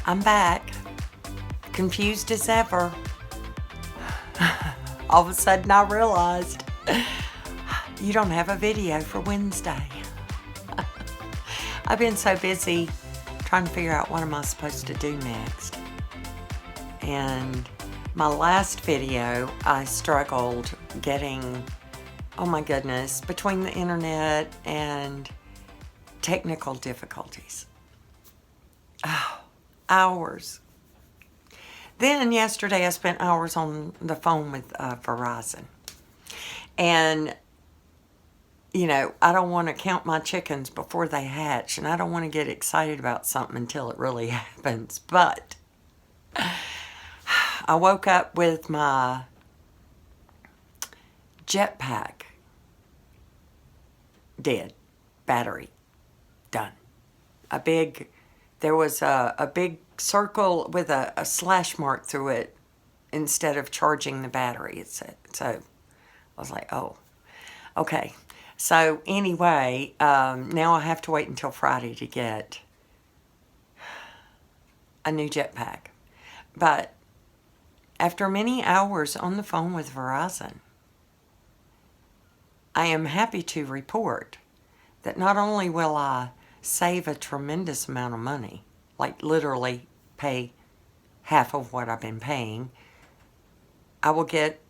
I'm back, confused as ever. All of a sudden I realized you don't have a video for Wednesday. I've been so busy trying to figure out what am I supposed to do next. And my last video, I struggled getting, oh my goodness, between the internet and technical difficulties. Oh, hours. Then yesterday I spent hours on the phone with Verizon. And, you know, I don't want to count my chickens before they hatch. And I don't want to get excited about something until it really happens. But I woke up with my jetpack dead. Battery done. There was a big circle with a slash mark through it instead of charging the battery. So I was like, oh, okay. So anyway, now I have to wait until Friday to get a new jetpack. But after many hours on the phone with Verizon, I am happy to report that not only will I save a tremendous amount of money, like literally pay half of what I've been paying, I will get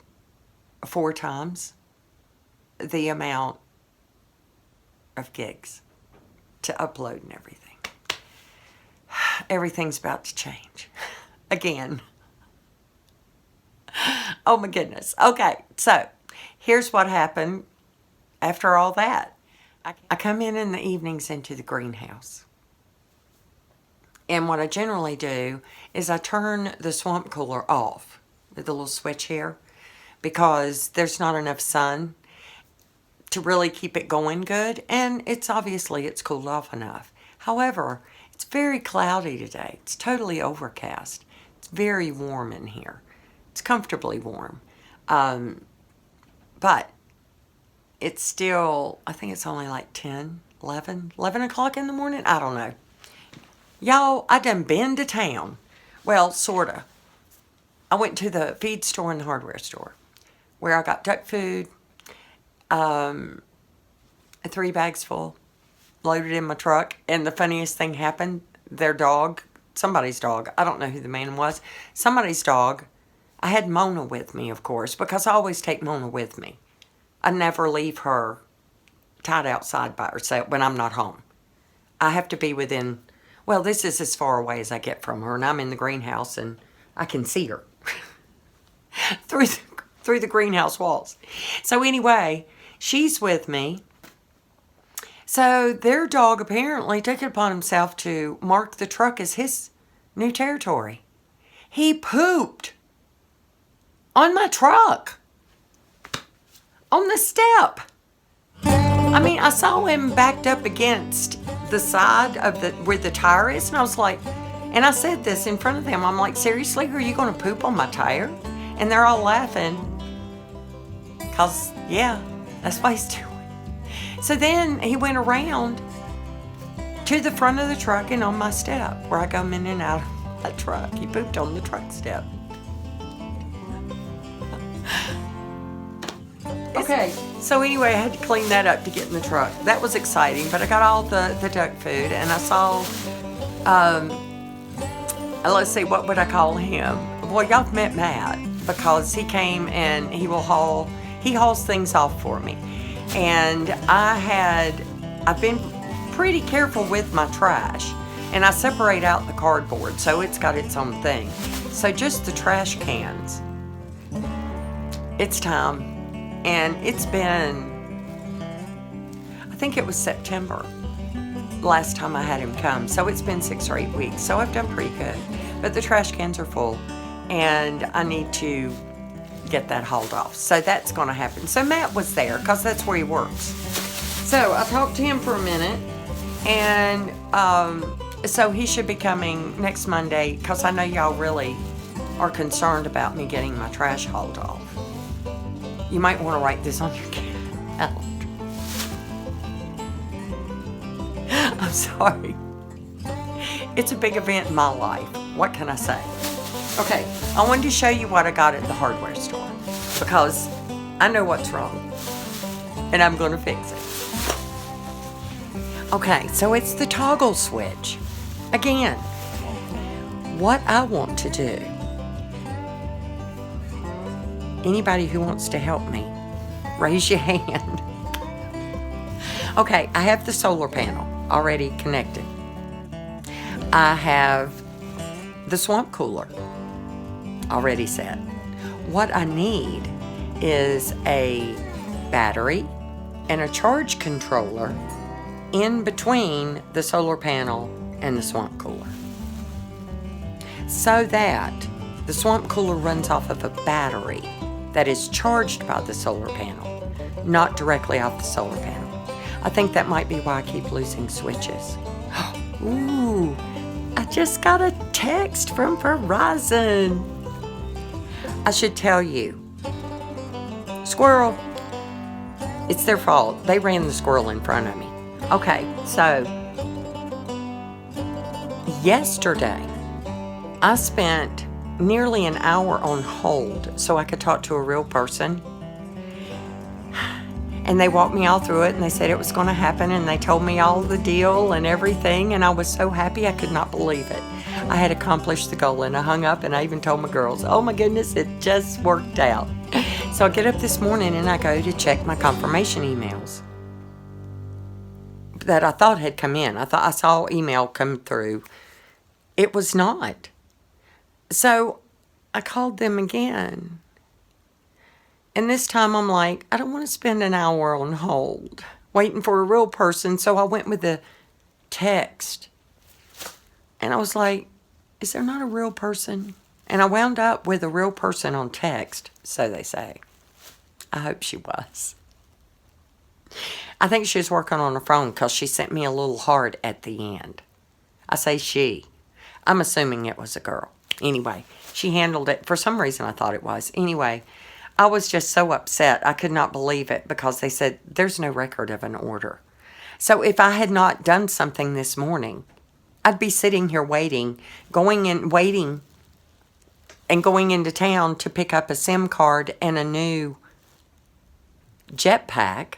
4 times the amount of gigs to upload and everything. Everything's about to change. Again. Oh my goodness. Okay, so here's what happened after all that. I come in the evenings into the greenhouse. And what I generally do is I turn the swamp cooler off with the little switch here because there's not enough sun to really keep it going good. And it's cooled off enough. However, it's very cloudy today. It's totally overcast. It's very warm in here. It's comfortably warm. But it's still, I think it's only like 11 o'clock in the morning. I don't know. Y'all, I done been to town. Well, sorta. I went to the feed store and the hardware store where I got duck food, 3 bags full, loaded in my truck. And the funniest thing happened, somebody's dog, I don't know who the man was, somebody's dog. I had Mona with me, of course, because I always take Mona with me. I never leave her tied outside by herself when I'm not home. I have to be within, well, this is as far away as I get from her, and I'm in the greenhouse, and I can see her through the greenhouse walls. So anyway, she's with me. So their dog apparently took it upon himself to mark the truck as his new territory. He pooped on my truck. On the step. I mean, I saw him backed up against the side of where the tire is, and I was like, and I said this in front of them, I'm like, seriously, are you going to poop on my tire? And they're all laughing, because, yeah, that's what he's doing. So then he went around to the front of the truck and on my step, where I come in and out of my truck. He pooped on the truck step. Okay, so anyway, I had to clean that up to get in the truck. That was exciting, but I got all the duck food, and I saw, let's see, what would I call him? Well, y'all have met Matt, because he came and he hauls things off for me. And I've been pretty careful with my trash, and I separate out the cardboard, so it's got its own thing. So just the trash cans. It's time. And it's been, I think it was September last time I had him come. So it's been 6 or 8 weeks. So I've done pretty good. But the trash cans are full. And I need to get that hauled off. So that's going to happen. So Matt was there because that's where he works. So I talked to him for a minute. And so he should be coming next Monday because I know y'all really are concerned about me getting my trash hauled off. You might want to write this on your calendar. I'm sorry. It's a big event in my life. What can I say? Okay, I wanted to show you what I got at the hardware store because I know what's wrong and I'm going to fix it. Okay, so it's the toggle switch. Again, what I want to do, anybody who wants to help me, raise your hand. Okay, I have the solar panel already connected. I have the swamp cooler already set. What I need is a battery and a charge controller in between the solar panel and the swamp cooler, so that the swamp cooler runs off of a battery that is charged by the solar panel, not directly off the solar panel. I think that might be why I keep losing switches. Ooh, I just got a text from Verizon. I should tell you, squirrel, it's their fault. They ran the squirrel in front of me. Okay, so yesterday I spent nearly an hour on hold so I could talk to a real person. And they walked me all through it, and they said it was going to happen, and they told me all the deal and everything, and I was so happy I could not believe it. I had accomplished the goal, and I hung up, and I even told my girls, oh my goodness, it just worked out. So I get up this morning, and I go to check my confirmation emails that I thought had come in. I thought I saw email come through. It was not. So I called them again. And this time I'm like, I don't want to spend an hour on hold waiting for a real person. So I went with the text. And I was like, is there not a real person? And I wound up with a real person on text, so they say. I hope she was. I think she was working on the phone because she sent me a little heart at the end. I say she. I'm assuming it was a girl. Anyway, she handled it. For some reason, I thought it was. Anyway, I was just so upset. I could not believe it because they said there's no record of an order. So if I had not done something this morning, I'd be sitting here waiting and going into town to pick up a SIM card and a new jetpack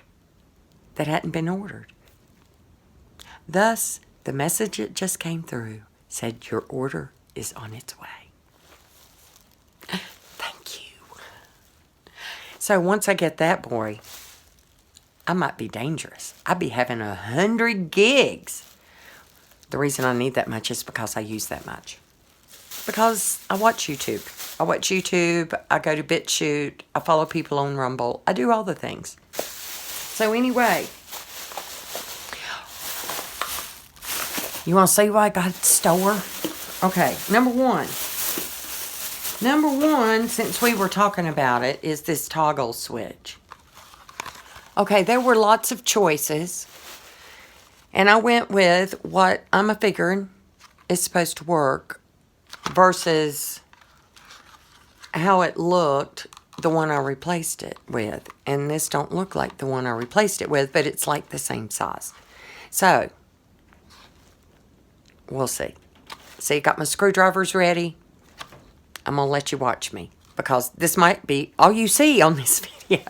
that hadn't been ordered. Thus, the message that just came through said your order is on its way. Thank you. So once I get that boy, I might be dangerous. I'd be having 100 gigs. The reason I need that much is because I use that much. Because I watch YouTube. I go to BitChute. I follow people on Rumble. I do all the things. So anyway, you want to see what I got at the store? Okay, number one, since we were talking about it, is this toggle switch. Okay, there were lots of choices, and I went with what I'm figuring is supposed to work versus how it looked, the one I replaced it with. And this don't look like the one I replaced it with, but it's like the same size. So, we'll see. See, got my screwdrivers ready. I'm going to let you watch me because this might be all you see on this video.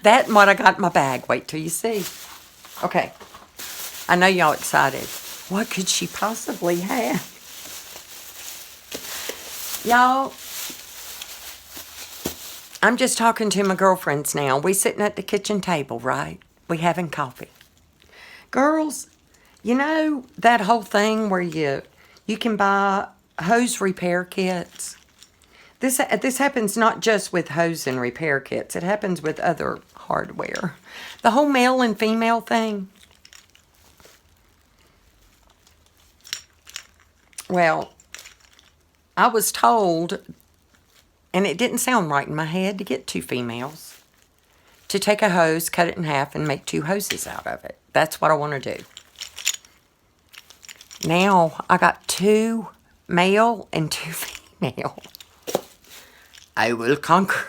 That and what I got in my bag. Wait till you see. Okay. I know y'all excited. What could she possibly have? Y'all, I'm just talking to my girlfriends now. We sitting at the kitchen table, right? We having coffee. Girls, you know that whole thing where you can buy hose repair kits? This happens not just with hose and repair kits. It happens with other hardware. The whole male and female thing. Well, I was told, and it didn't sound right in my head, to get 2 females. To take a hose, cut it in half, and make 2 hoses out of it. That's what I want to do. Now, I got 2 male and 2 female. I will conquer.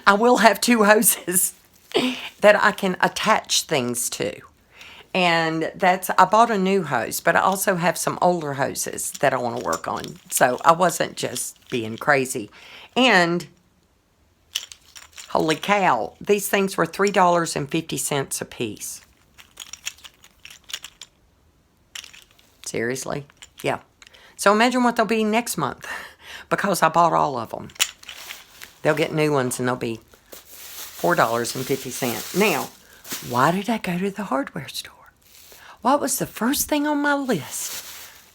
I will have 2 hoses that I can attach things to. And I bought a new hose, but I also have some older hoses that I want to work on. So I wasn't just being crazy. And holy cow, these things were $3.50 a piece. Seriously? Yeah. So imagine what they'll be next month, because I bought all of them. They'll get new ones and they'll be $4.50. Now, why did I go to the hardware store? What was the first thing on my list?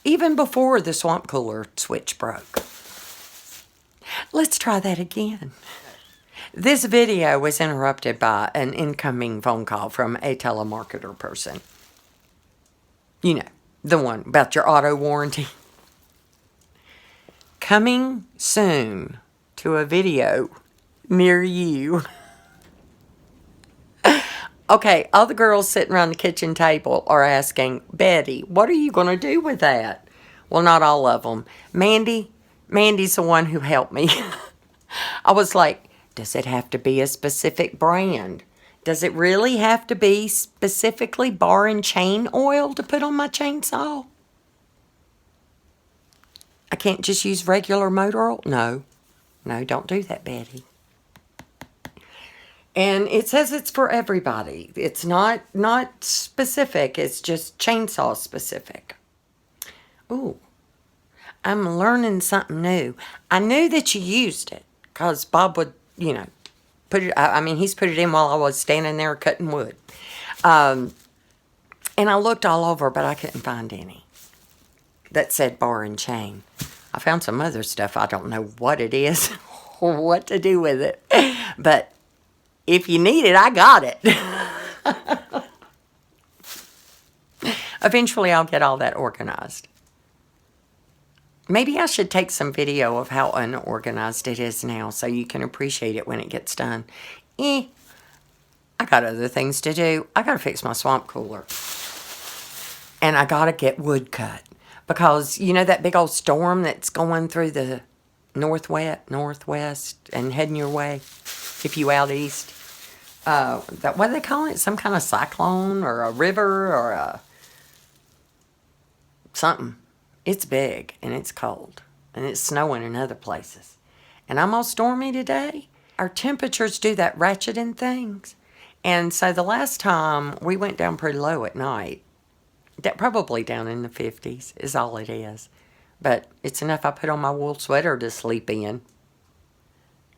Even before the swamp cooler switch broke. Let's try that again. This video was interrupted by an incoming phone call from a telemarketer person. You know, the one about your auto warranty. Coming soon to a video near you. Okay, all the girls sitting around the kitchen table are asking, Betty, what are you going to do with that? Well, not all of them. Mandy's the one who helped me. I was like, does it have to be a specific brand? Does it really have to be specifically bar and chain oil to put on my chainsaw? I can't just use regular motor oil? No, don't do that, Betty. And it says it's for everybody. It's not specific. It's just chainsaw specific. Ooh, I'm learning something new. I knew that you used it because Bob would, you know, put it. I mean, he's put it in while I was standing there cutting wood. And I looked all over, but I couldn't find any that said bar and chain. I found some other stuff. I don't know what it is or what to do with it, but if you need it, I got it. Eventually, I'll get all that organized. Maybe I should take some video of how unorganized it is now so you can appreciate it when it gets done. I got other things to do. I got to fix my swamp cooler. And I got to get wood cut. Because, you know that big old storm that's going through the northwest and heading your way, if you out east? What do they call it? Some kind of cyclone or a river or a something. It's big and it's cold and it's snowing in other places. And I'm all stormy today. Our temperatures do that ratcheting things. And so the last time we went down pretty low at night, that probably down in the 50s is all it is. But it's enough I put on my wool sweater to sleep in.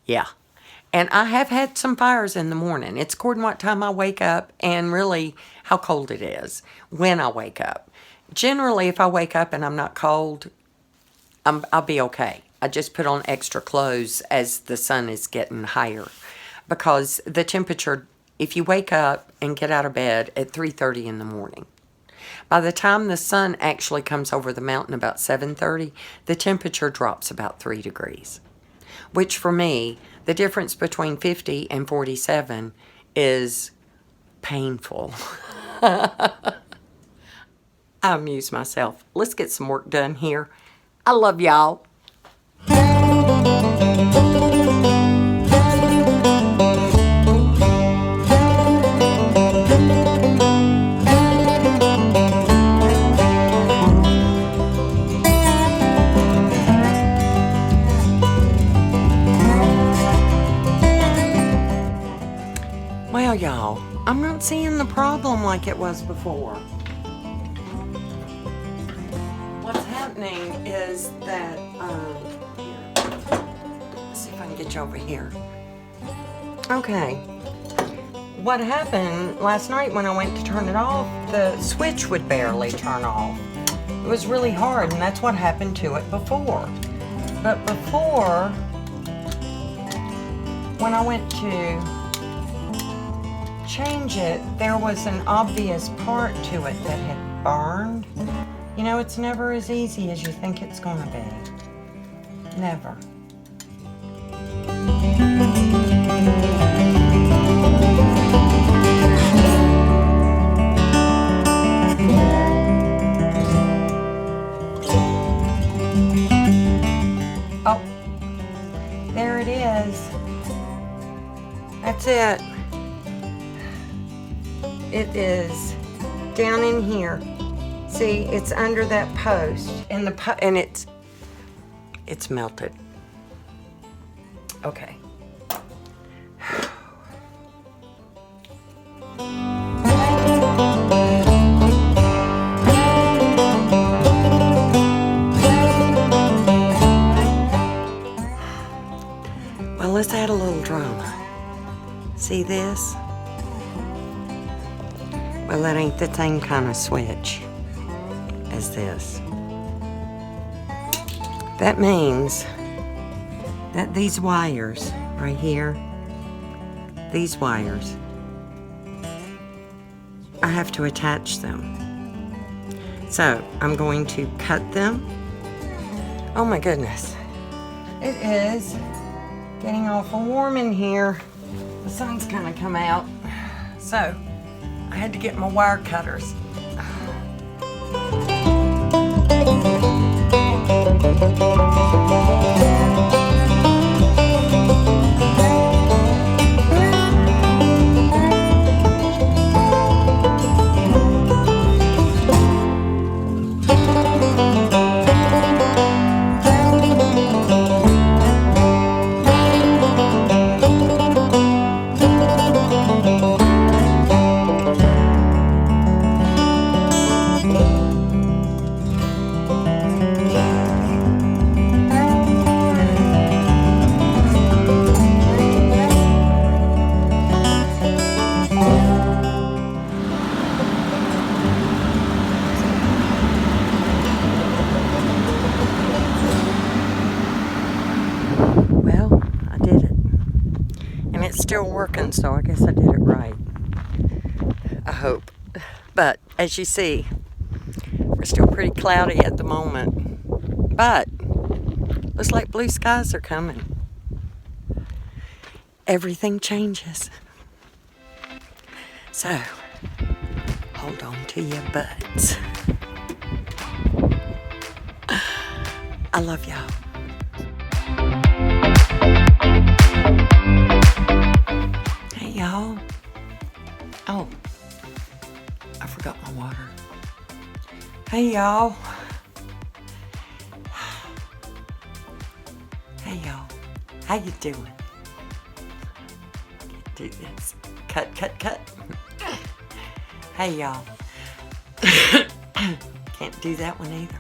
Yeah. And I have had some fires in the morning. It's according to what time I wake up and really how cold it is when I wake up. Generally, if I wake up and I'm not cold, I'll be okay. I just put on extra clothes as the sun is getting higher. Because the temperature, if you wake up and get out of bed at 3:30 in the morning, by the time the sun actually comes over the mountain about 7:30, the temperature drops about 3 degrees. Which for me, the difference between 50 and 47 is painful. I amuse myself. Let's get some work done here. I love y'all. Well, y'all, I'm not seeing the problem like it was before. What's happening is that, here, let's see if I can get you over here. Okay. What happened last night when I went to turn it off, the switch would barely turn off. It was really hard, and that's what happened to it before. But before, when I went to change it, there was an obvious part to it that had burned. You know, it's never as easy as you think it's gonna be. Never. Oh, there it is. That's it. It is down in here. See, it's under that post, and it's melted. Okay. Well, let's add a little drama. See this? Well, that ain't the same kind of switch as this. That means that these wires right here, these wires, I have to attach them. So I'm going to cut them. Oh my goodness. It is getting awful warm in here. The sun's kind of come out. So I had to get my wire cutters. Well, I did it. And it's still working, so I guess I did it right. I hope. But as you see, we're still pretty cloudy at the moment. But looks like blue skies are coming. Everything changes. So, hold on to your butts. I love y'all. Hey y'all. Oh, I forgot my water. Hey y'all. Hey y'all. How you doing? Do this. Cut, cut, cut. Hey y'all. Can't do that one either.